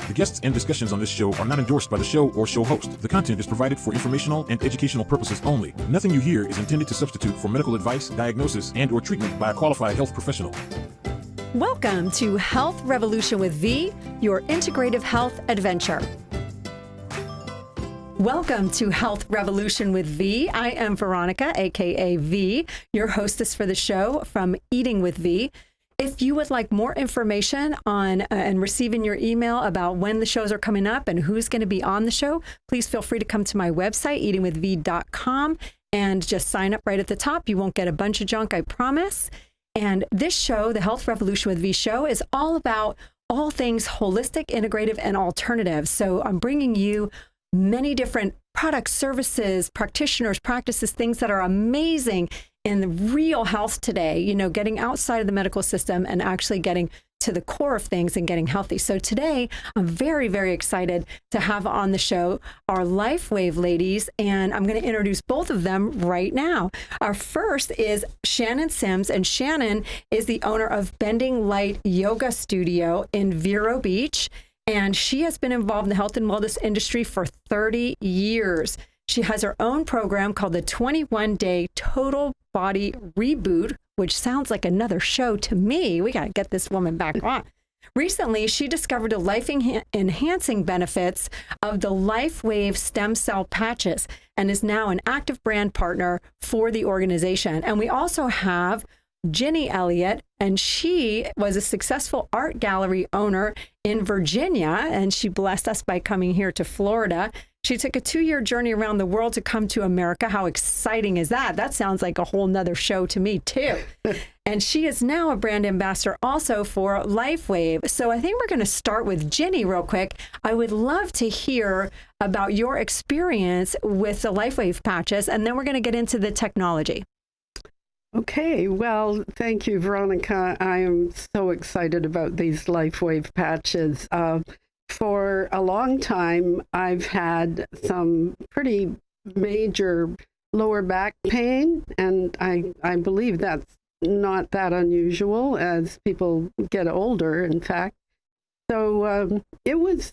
The guests and discussions on this show are not endorsed by the show or show host. The content is provided for informational and educational purposes only. Nothing you hear is intended to substitute for medical advice, diagnosis, and or treatment by a qualified health professional. Welcome to Health Revolution with V, your integrative health adventure. Welcome to Health Revolution with V. I am Veronica, aka V, your hostess for the show from Eating with V. If you would like more information on and receiving your email about when the shows are coming up and who's going to be on the show, please feel free to come to my website, eatingwithv.com, and just sign up right at the top. You won't get a bunch of junk, I promise. And this show, the Health Revolution with V show, is all about all things holistic, integrative, and alternative. So I'm bringing you many different products, services, practitioners, practices, things that are amazing in the real health today, you know, getting outside of the medical system and actually getting to the core of things and getting healthy. So today, I'm very, very excited to have on the show our LifeWave ladies, and I'm going to introduce both of them right now. Our first is Shannon Sims, and Shannon is the owner of Bending Light Yoga Studio in Vero Beach, and she has been involved in the health and wellness industry for 30 years. She has her own program called the 21-Day Total Body Reboot, which sounds like another show to me. We got to get this woman back on. Recently, she discovered the life-enhancing benefits of the LifeWave stem cell patches and is now an active brand partner for the organization. And we also have Gini Elliott, and she was a successful art gallery owner in Virginia, and she blessed us by coming here to Florida. She took a 2-year journey around the world to come to America. How exciting is that? That sounds like a whole nother show to me, too. And she is now a brand ambassador also for LifeWave. So I think we're going to start with Gini real quick. I would love to hear about your experience with the LifeWave patches, and then we're going to get into the technology. Okay, well, thank you, Veronica. I am so excited about these LifeWave patches. For a long time, I've had some pretty major lower back pain, and I believe that's not that unusual as people get older, in fact. So it was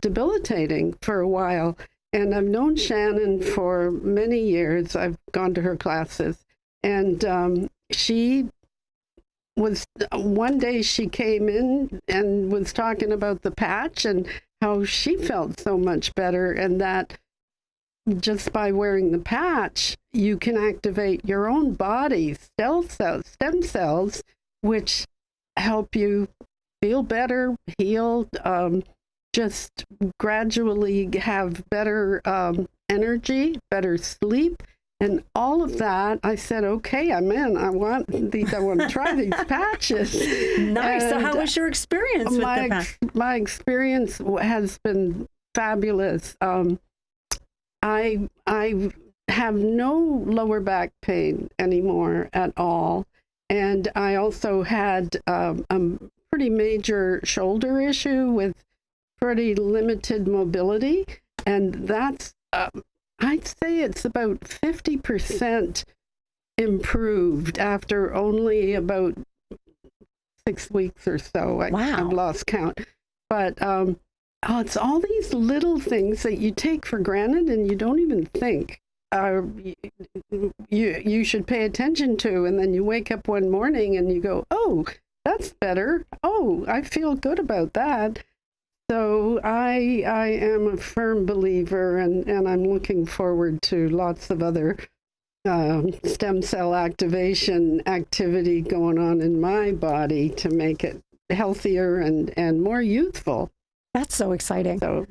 debilitating for a while, and I've known Shannon for many years. I've gone to her classes. And she was, one day she came in and was talking about the patch and how she felt so much better, and that just by wearing the patch, you can activate your own body's stem cells, which help you feel better, heal, just gradually have better energy, better sleep. And all of that, I said, okay, I'm in. I want to try these patches. Nice. And so how was your experience with the patch? My experience has been fabulous. I have no lower back pain anymore at all. And I also had a pretty major shoulder issue with pretty limited mobility. And that's... I'd say it's about 50% improved after only about 6 weeks or so. I've lost count. But it's all these little things that you take for granted and you don't even think you should pay attention to. And then you wake up one morning and you go, oh, that's better. Oh, I feel good about that. So I am a firm believer, and I'm looking forward to lots of other stem cell activation activity going on in my body to make it healthier and more youthful. That's so exciting. So,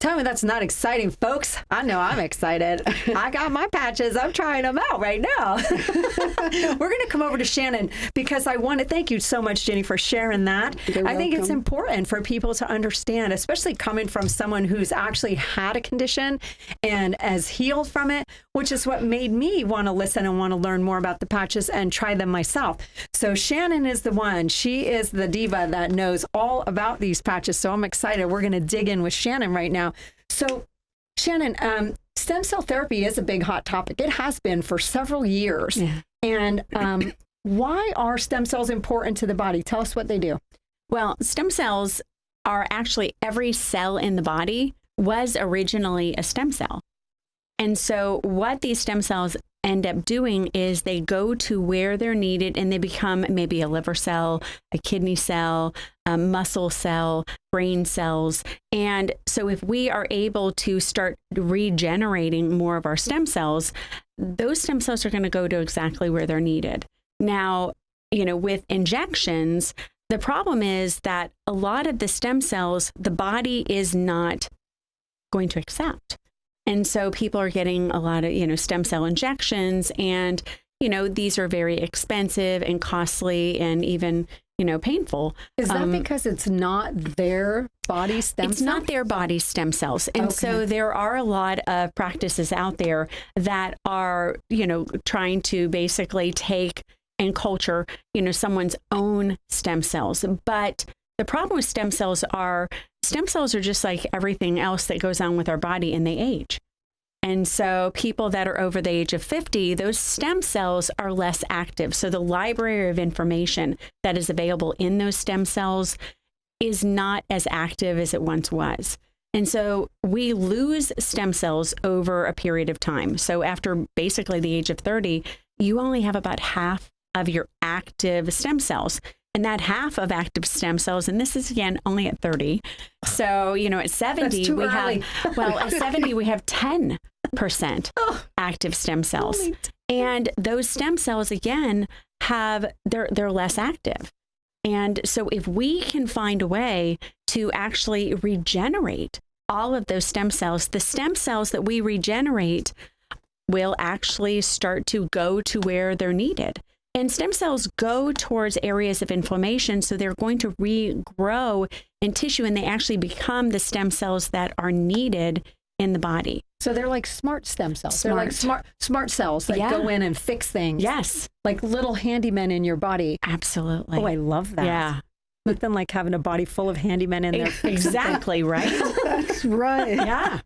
tell me that's not exciting, folks. I know I'm excited. I got my patches. I'm trying them out right now. We're going to come over to Shannon because I want to thank you so much, Gini, for sharing that. I think it's important for people to understand, especially coming from someone who's actually had a condition and has healed from it, which is what made me want to listen and want to learn more about the patches and try them myself. So Shannon is the one. She is the diva that knows all about these patches. So I'm excited. We're going to dig in with Shannon right now. So, Shannon, stem cell therapy is a big hot topic. It has been for several years. Yeah. And why are stem cells important to the body? Tell us what they do. Well, stem cells are actually every cell in the body was originally a stem cell. And so what these stem cells end up doing is they go to where they're needed and they become maybe a liver cell, a kidney cell, a muscle cell, brain cells. And so if we are able to start regenerating more of our stem cells, those stem cells are going to go to exactly where they're needed. Now, with injections, the problem is that a lot of the stem cells, the body is not going to accept. And so people are getting a lot of, stem cell injections, and, these are very expensive and costly and even, painful. Is that because it's not their body stem cells? It's not their body stem cells. And so there are a lot of practices out there that are, trying to basically take and culture, someone's own stem cells. But the problem with stem cells are just like everything else that goes on with our body, and they age. And so people that are over the age of 50, those stem cells are less active. So the library of information that is available in those stem cells is not as active as it once was. And so we lose stem cells over a period of time. So after basically the age of 30, you only have about half of your active stem cells. And that half of active stem cells, and this is again only at 30. So, at 70, we have, at 70, we have 10% active stem cells. And those stem cells, again, they're less active. And so if we can find a way to actually regenerate all of those stem cells, the stem cells that we regenerate will actually start to go to where they're needed. And stem cells go towards areas of inflammation, so they're going to regrow in tissue, and they actually become the stem cells that are needed in the body. So they're like smart stem cells. They're like smart cells that go in and fix things. Yes. Like little handymen in your body. Absolutely. Oh, I love that. Yeah. Nothing like having a body full of handymen in there. Exactly, right? That's right. Yeah.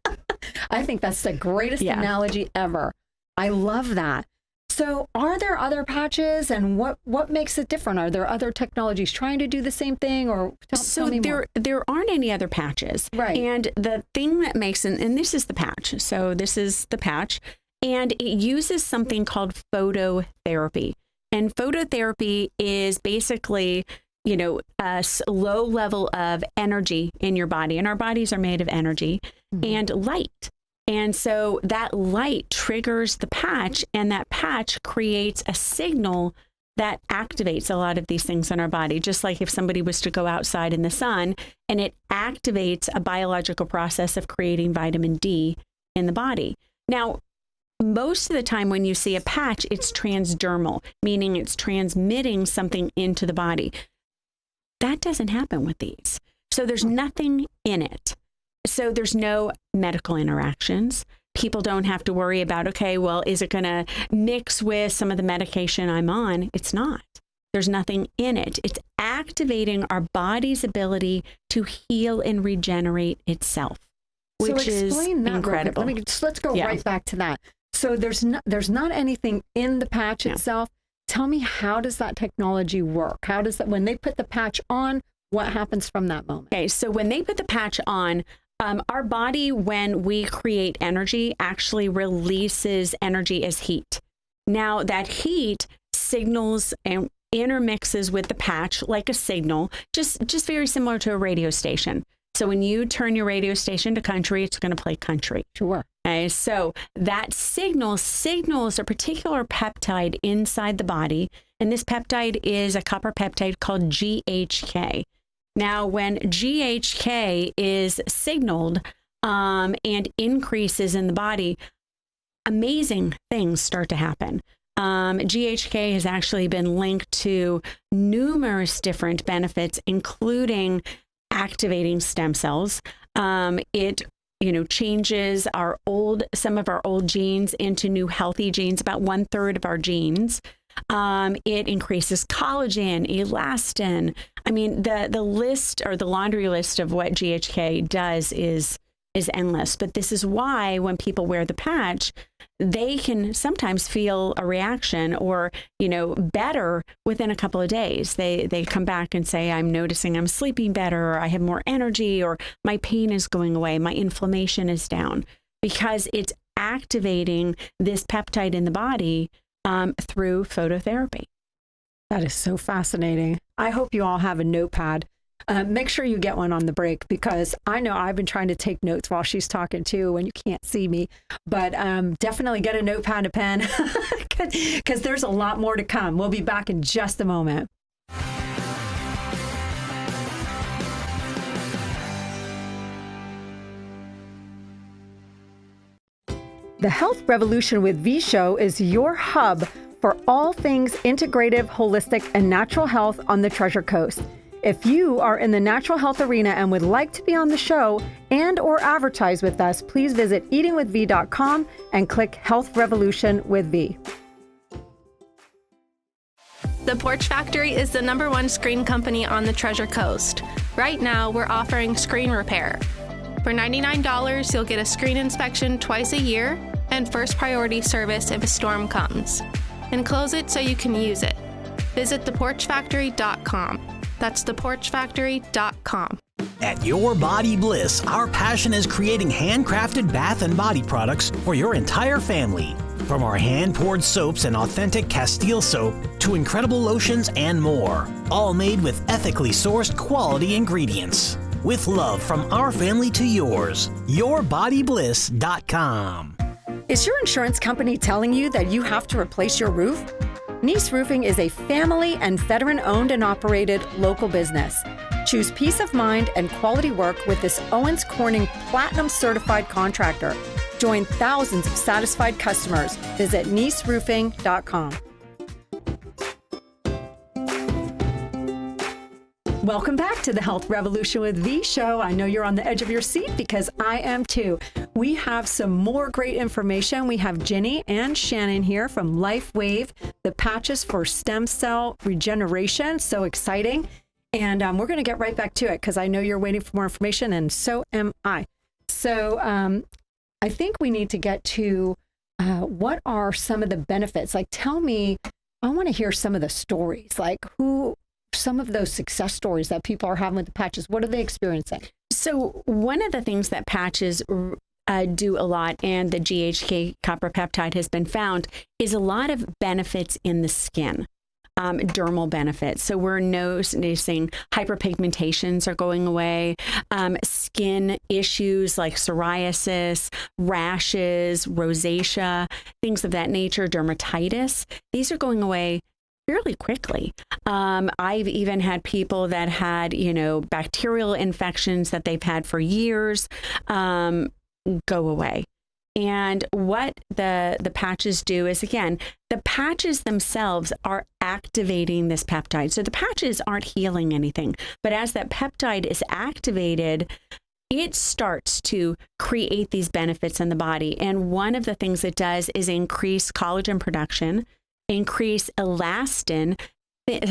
I think that's the greatest analogy ever. I love that. So are there other patches, and what makes it different? Are there other technologies trying to do the same thing, or tell me more? There aren't any other patches. Right. And the thing that makes it, and this is the patch. So this is the patch, and it uses something called phototherapy. And phototherapy is basically, a low level of energy in your body. And our bodies are made of energy and light. And so that light triggers the patch, and that patch creates a signal that activates a lot of these things in our body. Just like if somebody was to go outside in the sun, and it activates a biological process of creating vitamin D in the body. Now, most of the time when you see a patch, it's transdermal, meaning it's transmitting something into the body. That doesn't happen with these. So there's nothing in it. So there's no medical interactions. People don't have to worry about, okay, well, is it going to mix with some of the medication I'm on? It's not. There's nothing in it. It's activating our body's ability to heal and regenerate itself, which is incredible. Let's go right back to that. So there's not anything in the patch itself. Tell me, how does that technology work? How does that, when they put the patch on, what happens from that moment? Okay, so when they put the patch on, our body, when we create energy, actually releases energy as heat. Now, that heat signals and intermixes with the patch like a signal, just very similar to a radio station. So when you turn your radio station to country, it's going to play country. Sure. Okay, so that signals a particular peptide inside the body, and this peptide is a copper peptide called GHK. Now, when GHK is signaled and increases in the body, amazing things start to happen. GHK has actually been linked to numerous different benefits, including activating stem cells. It changes some of our old genes into new healthy genes, about 1/3 of our genes. It increases collagen, elastin. I mean, the list, or the laundry list of what GHK does is is endless. But this is why when people wear the patch, they can sometimes feel a reaction or, better within a couple of days. They come back and say, I'm noticing I'm sleeping better, or I have more energy, or my pain is going away, my inflammation is down, because it's activating this peptide in the body through phototherapy. That is so fascinating. I hope you all have a notepad. Make sure you get one on the break, because I know I've been trying to take notes while she's talking too, when you can't see me. But definitely get a notepad and a pen, because there's a lot more to come. We'll be back in just a moment. The Health Revolution with V show is your hub for all things integrative, holistic, and natural health on the Treasure Coast. If you are in the natural health arena and would like to be on the show and or advertise with us, please visit eatingwithv.com and click Health Revolution with V. The Porch Factory is the #1 screen company on the Treasure Coast. Right now, we're offering screen repair. For $99, you'll get a screen inspection twice a year and first priority service if a storm comes. Enclose it so you can use it. Visit theporchfactory.com. That's theporchfactory.com. At Your Body Bliss, our passion is creating handcrafted bath and body products for your entire family. From our hand-poured soaps and authentic Castile soap to incredible lotions and more, all made with ethically sourced quality ingredients. With love from our family to yours, yourbodybliss.com. Is your insurance company telling you that you have to replace your roof? Neese Roofing is a family and veteran-owned and operated local business. Choose peace of mind and quality work with this Owens Corning Platinum Certified contractor. Join thousands of satisfied customers. Visit neeseroofing.com. Welcome back to the Health Revolution with V show. I know you're on the edge of your seat, because I am too. We have some more great information. We have Gini and Shannon here from LifeWave, the patches for stem cell regeneration. So exciting. And we're going to get right back to it, because I know you're waiting for more information, and so am I. So I think we need to get to what are some of the benefits? Like, tell me, I want to hear some of the stories, like some of those success stories that people are having with the patches. What are they experiencing? So one of the things that patches do a lot, and the GHK copper peptide has been found, is a lot of benefits in the skin, dermal benefits. So we're noticing hyperpigmentations are going away, skin issues like psoriasis, rashes, rosacea, things of that nature, dermatitis. These are going away fairly quickly. I've even had people that had, bacterial infections that they've had for years go away. And what the patches do is, again, the patches themselves are activating this peptide. So the patches aren't healing anything, but as that peptide is activated, it starts to create these benefits in the body. And one of the things it does is increase collagen production, increase elastin,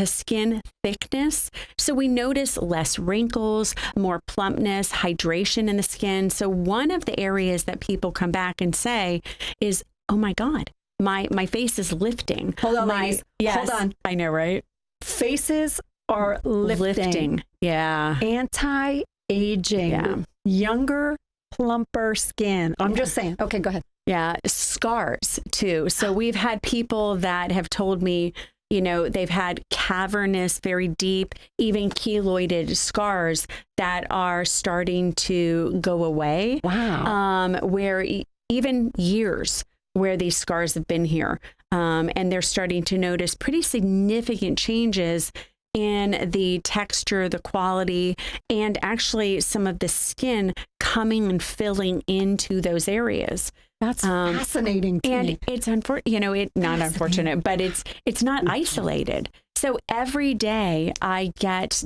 skin thickness. So we notice less wrinkles, more plumpness, hydration in the skin. So one of the areas that people come back and say is, oh my God, my face is lifting. Hold on, ladies. Yes, Hold on. I know, right? Faces are lifting. Yeah. Anti-aging. Yeah. Younger, plumper skin. I'm just saying. Okay, go ahead. Yeah, scars too. So we've had people that have told me, they've had cavernous, very deep, even keloided scars that are starting to go away. Wow. Where even years where these scars have been here. And they're starting to notice pretty significant changes in the texture, the quality, and actually some of the skin coming and filling into those areas. That's fascinating to and me. It's not unfortunate, but it's not isolated. So every day I get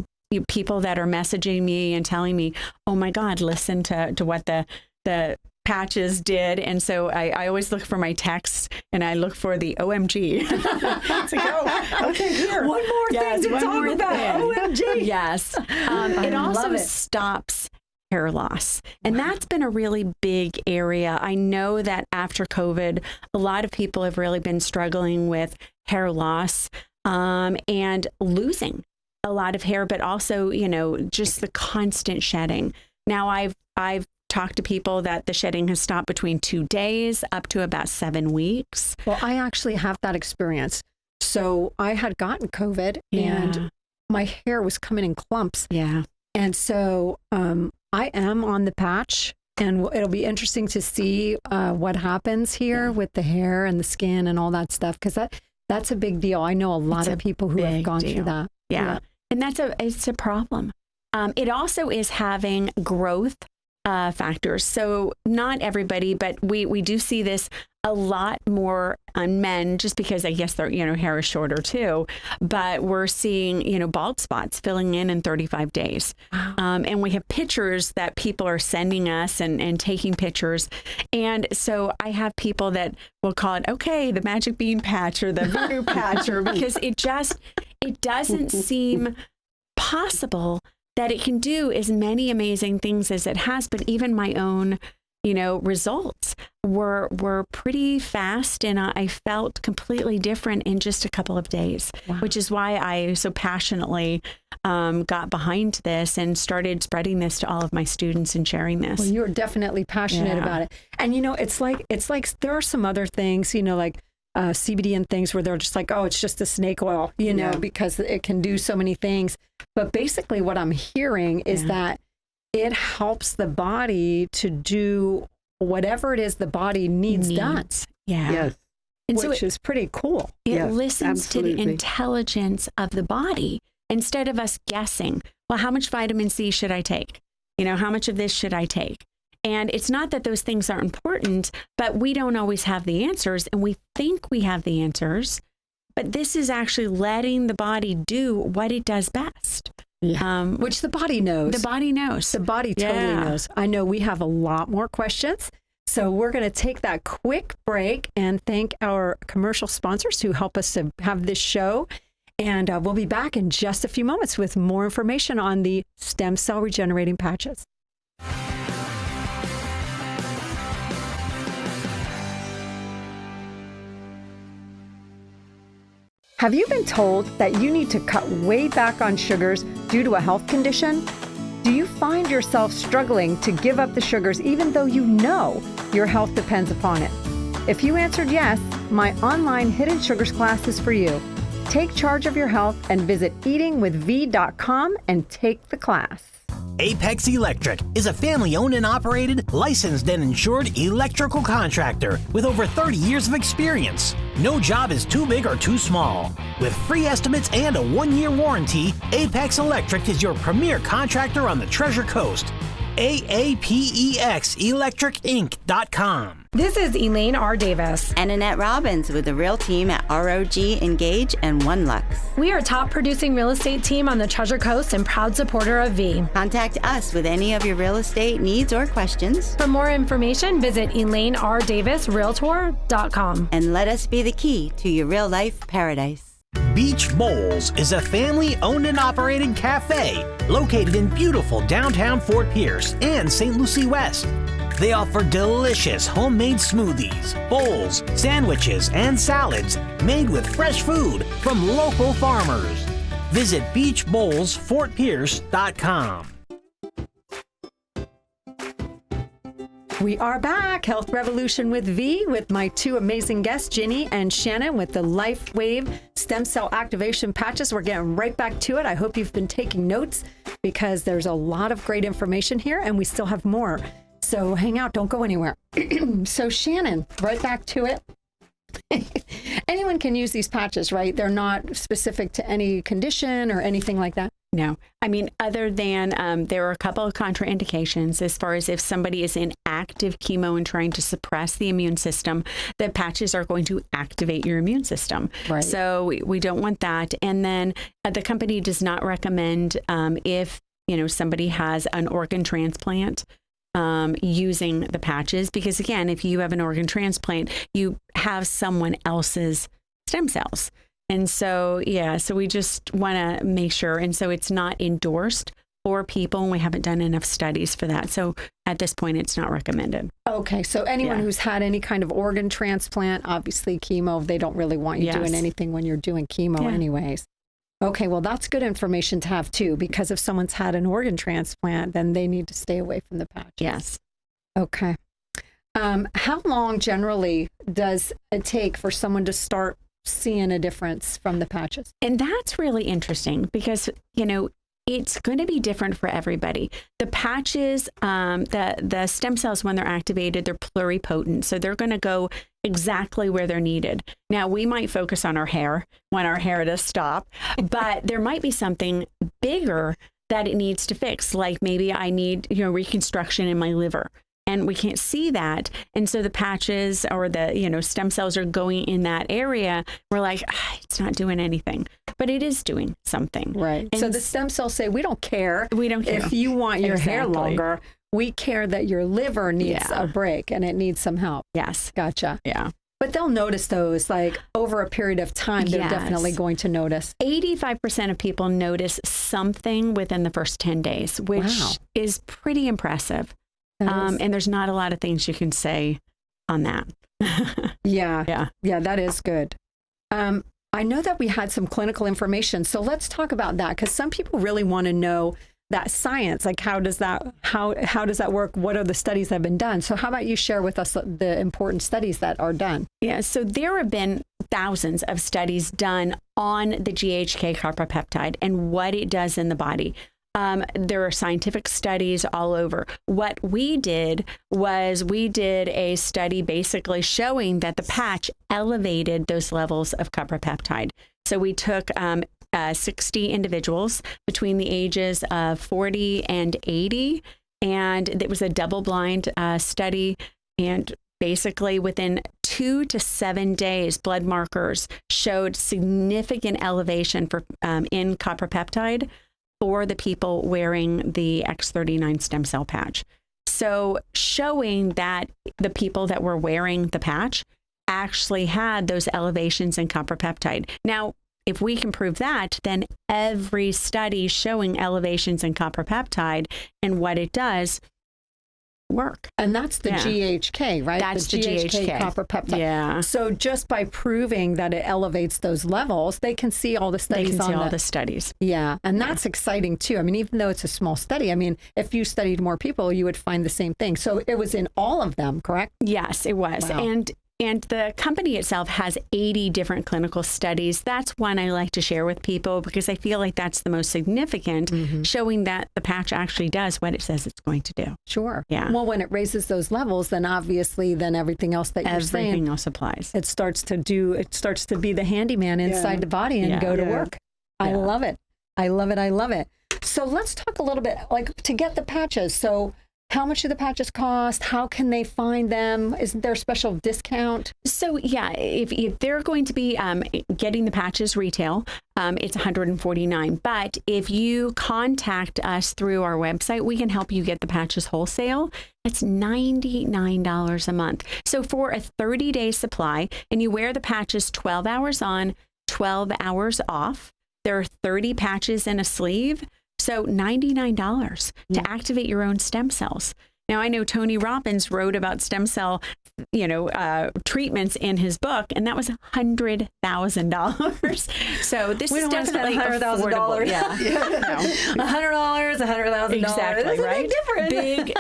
people that are messaging me and telling me, "Oh my God, listen to what the patches did." And so I always look for my texts, and I look for the OMG. It's like, oh, okay, here. One more thing to talk about. OMG. Yes. It also stops hair loss. And that's been a really big area. I know that after COVID, a lot of people have really been struggling with hair loss and losing a lot of hair, but also, just the constant shedding. Now, I've talked to people that the shedding has stopped between 2 days up to about 7 weeks. Well, I actually have that experience. So I had gotten COVID and my hair was coming in clumps. Yeah. And so I am on the patch, and it'll be interesting to see what happens here with the hair and the skin and all that stuff, because that's a big deal. I know a lot of people who have gone through that. Yeah. And it's a problem. It also is having growth factors. So not everybody, but we do see this a lot more on men, just because I guess their hair is shorter too. But we're seeing bald spots filling in 35 days. Wow. And we have pictures that people are sending us and taking pictures. And so I have people that will call it, okay, the magic bean patch or the voodoo patch, or because it doesn't seem possible that it can do as many amazing things as it has. But even my own, results were pretty fast, and I felt completely different in just a couple of days, which is why I so passionately got behind this and started spreading this to all of my students and sharing this. Well, you're definitely passionate about it. And, it's like there are some other things, like CBD and things where they're just like, oh, it's just a snake oil, because it can do so many things. But basically what I'm hearing is that it helps the body to do whatever it is the body needs done. Yeah. Yes. And which is pretty cool. It listens to the intelligence of the body instead of us guessing, well, how much vitamin C should I take? How much of this should I take? And it's not that those things are important, but we don't always have the answers, and we think we have the answers. But this is actually letting the body do what it does best. Yeah. Which the body knows. The body knows. The body totally knows. I know we have a lot more questions. So we're going to take that quick break and thank our commercial sponsors who help us to have this show. And we'll be back in just a few moments with more information on the stem cell regenerating patches. Have you been told that you need to cut way back on sugars due to a health condition? Do you find yourself struggling to give up the sugars even though you know your health depends upon it? If you answered yes, my online Hidden Sugars class is for you. Take charge of your health and visit eatingwithv.com and take the class. Aapex Electric is a family-owned and operated, licensed and insured electrical contractor with over 30 years of experience. No job is too big or too small. With free estimates and a 1-year warranty, Aapex Electric is your premier contractor on the Treasure Coast. AAPEXElectricinc.com. This is Elaine R. Davis and Annette Robbins with the Real Team at ROG, Engage, and One Lux. We are top producing real estate team on the Treasure Coast and proud supporter of V. Contact us with any of your real estate needs or questions. For more information, visit ElaineRDavisRealtor.com. And let us be the key to your real life paradise. Beach Bowls is a family-owned and operated cafe located in beautiful downtown Fort Pierce and St. Lucie West. They offer delicious homemade smoothies, bowls, sandwiches, and salads made with fresh food from local farmers. Visit beachbowlsfortpierce.com. We are back, Health Revolution with V, with my two amazing guests, Ginny and Shannon, with the LifeWave stem cell activation patches. We're getting right back to it. I hope you've been taking notes because there's a lot of great information here and we still have more. So hang out, don't go anywhere. So Shannon, right back to it. Anyone can use these patches, right? They're not specific to any condition or anything like that? No. I mean, other than there are a couple of contraindications as far as if somebody is in active chemo and trying to suppress the immune system, the patches are going to activate your immune system. Right. So we don't want that. And then the company does not recommend if, somebody has an organ transplant, using the patches, because again, if you have an organ transplant, you have someone else's stem cells. And so, so we just want to make sure. And so it's not endorsed for people, and we haven't done enough studies for that. So at this point, it's not recommended. Okay, so anyone who's had any kind of organ transplant, obviously chemo, they don't really want you doing anything when you're doing chemo anyways. Okay, well, that's good information to have too, because if someone's had an organ transplant, then they need to stay away from the patches. Yes. Okay. How long generally does it take for someone to start seeing a difference from the patches? And that's really interesting because, you know, it's going to be different for everybody. The patches, the stem cells, when they're activated, they're pluripotent. So they're going to go exactly where they're needed. Now, we might focus on our hair when our hair does stop, but there might be something bigger that it needs to fix. Like maybe I need, you know, reconstruction in my liver. And we can't see that. And so the patches or the, you know, stem cells are going in that area. We're like, it's not doing anything, but it is doing something. Right. And so the stem cells say, we don't care. We don't care. If you want your hair longer, we care that your liver needs a break and it needs some help. Yes. Gotcha. Yeah. But they'll notice those like over a period of time. They're definitely going to notice. 85% of people notice something within the first 10 days, which is pretty impressive. And there's not a lot of things you can say on that. Yeah, that is good. I know that we had some clinical information, so let's talk about that because some people really want to know that science. Like, how does that work? What are the studies that have been done? So, how about you share with us the important studies that are done? Yeah, so there have been thousands of studies done on the GHK copper peptide and what it does in the body. There are scientific studies all over. What we did was we did a study basically showing that the patch elevated those levels of copper peptide. So we took 60 individuals between the ages of 40 and 80, and it was a double-blind study. And basically within 2 to 7 days, blood markers showed significant elevation for in copper peptide for the people wearing the X39 stem cell patch. So showing that the people that were wearing the patch actually had those elevations in copper peptide. Now, if we can prove that, then every study showing elevations in copper peptide and what it does work. And that's the GHK, right? That's the GHK copper peptide. Yeah. So just by proving that it elevates those levels, they can see all the studies. They can see all the studies. Yeah. And that's exciting too. I mean, even though it's a small study, I mean, if you studied more people, you would find the same thing. So it was in all of them, correct? Yes, it was. Wow. And the company itself has 80 different clinical studies. That's one I like to share with people because I feel like that's the most significant, showing that the patch actually does what it says it's going to do. Sure. Yeah. Well, when it raises those levels, then obviously, then everything else that you're saying, everything else applies. It starts to be the handyman inside the body and go to work. I love it. I love it. I love it. So let's talk a little bit, like to get the patches. So how much do the patches cost? How can they find them? Isn't there a special discount? So yeah, if they're going to be getting the patches retail, it's $149. But if you contact us through our website, we can help you get the patches wholesale. It's $99 a month. So for a 30-day supply, and you wear the patches 12 hours on, 12 hours off, there are 30 patches in a sleeve. So $99 to activate your own stem cells. Now, I know Tony Robbins wrote about stem cell, treatments in his book, and that was $100,000. So this is definitely affordable. Yeah. $100, $100,000. Exactly, right?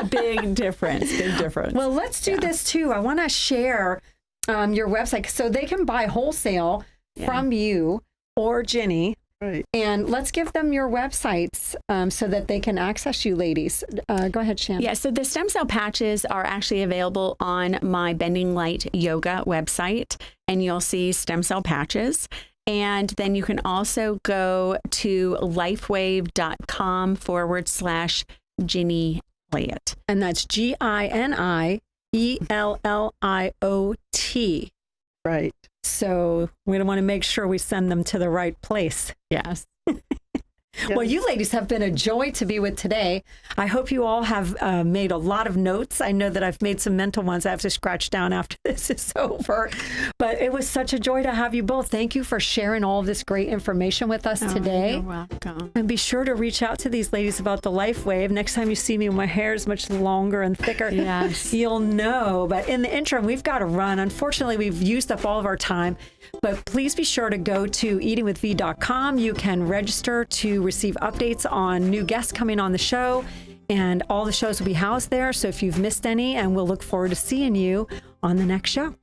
Big difference. Big difference. Well, let's do this too. I want to share your website so they can buy wholesale from you or Ginny. Right. And let's give them your websites so that they can access you, ladies. Go ahead, Shannon. Yeah, so the stem cell patches are actually available on my Bending Light Yoga website, and you'll see stem cell patches. And then you can also go to lifewave.com/Ginny Elliott. And that's GINIELLIOT. Right. So we want to make sure we send them to the right place. Yes. Well, you ladies have been a joy to be with today. I hope you all have made a lot of notes. I know that I've made some mental ones I have to scratch down after this is over. But it was such a joy to have you both. Thank you for sharing all of this great information with us today. You're welcome. And be sure to reach out to these ladies about the LifeWave. Next time you see me, my hair is much longer and thicker. Yes. You'll know. But in the interim, we've got to run. Unfortunately, we've used up all of our time. But please be sure to go to eatingwithv.com. You can register to receive updates on new guests coming on the show. And all the shows will be housed there. So if you've missed any, and we'll look forward to seeing you on the next show.